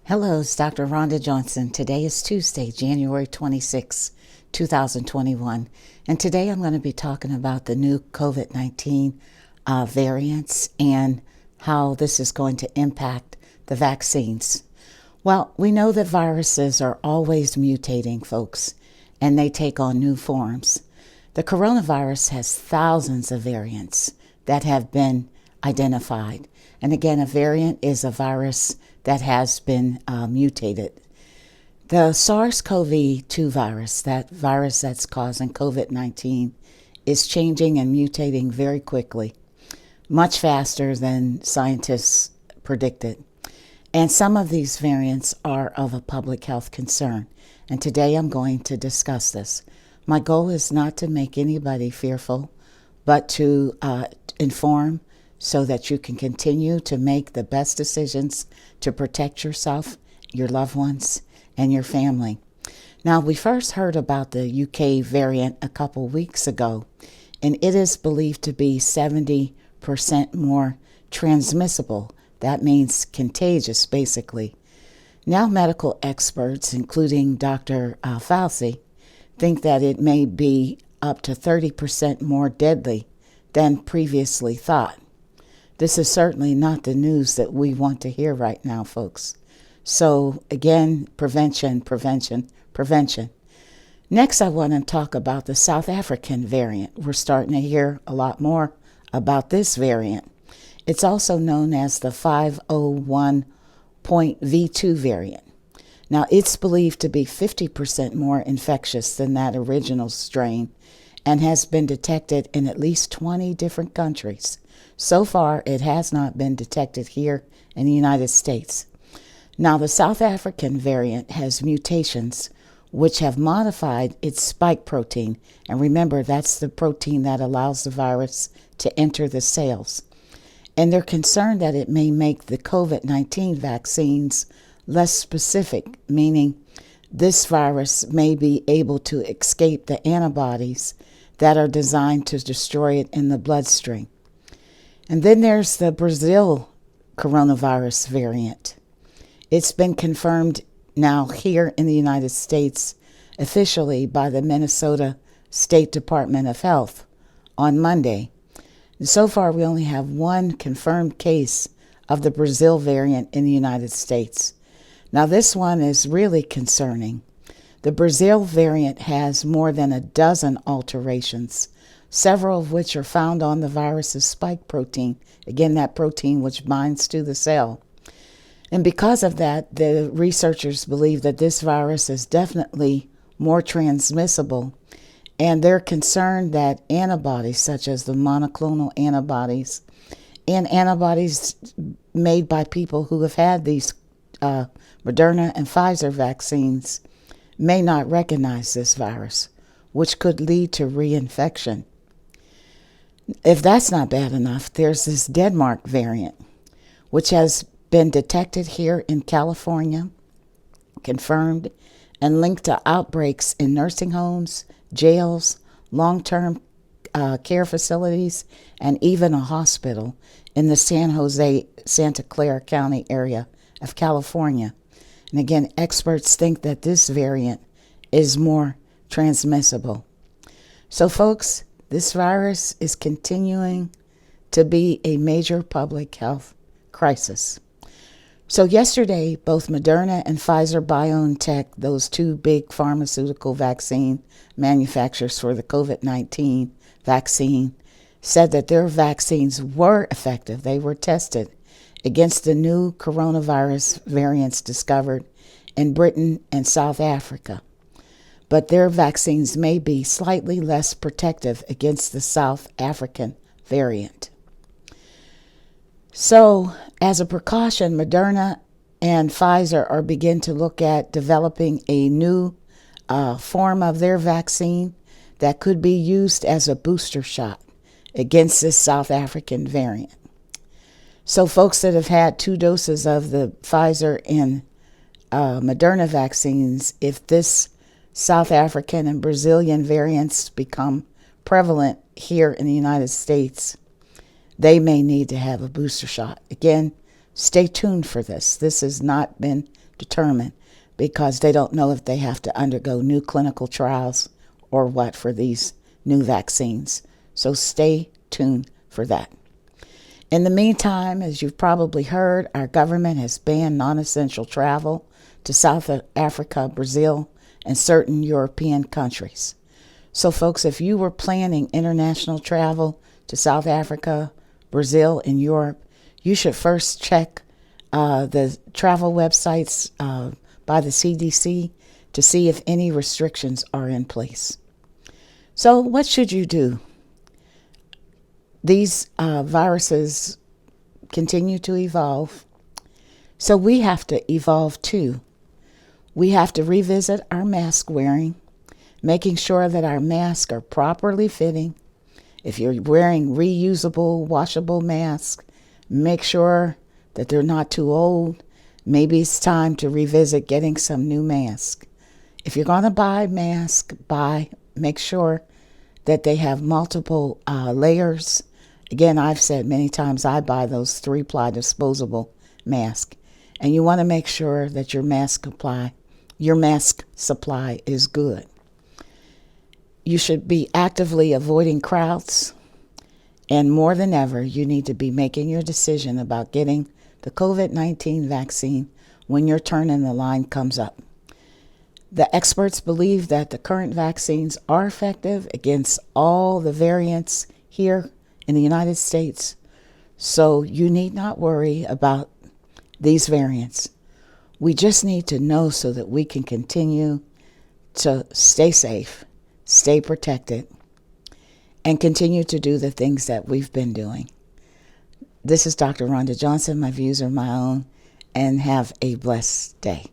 Hello, it's Dr. Rhonda Johnson. Today is Tuesday, January 26, 2021. And today I'm going to be talking about the new COVID-19 variants and how this is going to impact the vaccines. Well, we know that viruses are always mutating, folks, and they take on new forms. The coronavirus has thousands of variants that have been identified. And again, a variant is a virus that has been mutated. The SARS CoV-2 virus, that virus that's causing COVID-19, is changing and mutating very quickly, much faster than scientists predicted. And some of these variants are of a public health concern. And today I'm going to discuss this. My goal is not to make anybody fearful, but to inform so that you can continue to make the best decisions to protect yourself, your loved ones, and your family. Now, we first heard about the UK variant a couple weeks ago, and it is believed to be 70% more transmissible. That means contagious, basically. Now, medical experts, including Dr. Fauci, think that it may be up to 30% more deadly than previously thought. This is certainly not the news that we want to hear right now, folks. So again, prevention, prevention, prevention. Next, I want to talk about the South African variant. We're starting to hear a lot more about this variant. It's also known as the 501.V2 variant. Now, it's believed to be 50% more infectious than that original strain and has been detected in at least 20 different countries. So far, it has not been detected here in the United States. Now, the South African variant has mutations which have modified its spike protein. And remember, that's the protein that allows the virus to enter the cells. And they're concerned that it may make the COVID-19 vaccines less specific, meaning this virus may be able to escape the antibodies that are designed to destroy it in the bloodstream. And then there's the Brazil coronavirus variant. It's been confirmed now here in the United States officially by the Minnesota State Department of Health on Monday. And so far, we only have one confirmed case of the Brazil variant in the United States. Now, this one is really concerning. The Brazil variant has more than a dozen alterations, several of which are found on the virus's spike protein, again, that protein which binds to the cell. And because of that, the researchers believe that this virus is definitely more transmissible, and they're concerned that antibodies, such as the monoclonal antibodies and antibodies made by people who have had these Moderna and Pfizer vaccines, may not recognize this virus, which could lead to reinfection. If that's not bad enough, there's this Denmark variant, which has been detected here in California, confirmed, and linked to outbreaks in nursing homes, jails, long-term care facilities, and even a hospital in the San Jose, Santa Clara County area of California. And again, experts think that this variant is more transmissible. So, folks, this virus is continuing to be a major public health crisis. So yesterday, both Moderna and Pfizer-BioNTech, those two big pharmaceutical vaccine manufacturers for the COVID-19 vaccine, said that their vaccines were effective. They were tested against the new coronavirus variants discovered in Britain and South Africa. But their vaccines may be slightly less protective against the South African variant. So, as a precaution, Moderna and Pfizer are beginning to look at developing a new form of their vaccine that could be used as a booster shot against this South African variant. So folks that have had 2 doses of the Pfizer and Moderna vaccines, if this South African and Brazilian variants become prevalent here in the United States, they may need to have a booster shot. Again, stay tuned for this. This has not been determine, because they don't know if they have to undergo new clinical trials or what for these new vaccines. So stay tuned for that. In the meantime, as you've probably heard, our government has banned non-essential travel to South Africa, Brazil, and certain European countries. So folks, if you were planning international travel to South Africa, Brazil, and Europe, you should first check the travel websites by the CDC to see if any restrictions are in place. So what should you do? These viruses continue to evolve, so we have to evolve too. We have to revisit our mask wearing, making sure that our masks are properly fitting. If you're wearing reusable, washable masks, make sure that they're not too old. Maybe it's time to revisit getting some new masks. If you're going to buy masks, make sure that they have multiple layers. Again, I've said many times I buy those 3-ply disposable masks. And you want to make sure that your mask supply is good. You should be actively avoiding crowds. And more than ever, you need to be making your decision about getting the COVID-19 vaccine when your turn in the line comes up. The experts believe that the current vaccines are effective against all the variants here in the United States. So you need not worry about these variants. We just need to know so that we can continue to stay safe, stay protected, and continue to do the things that we've been doing. This is Dr. Rhonda Johnson. My views are my own, and have a blessed day.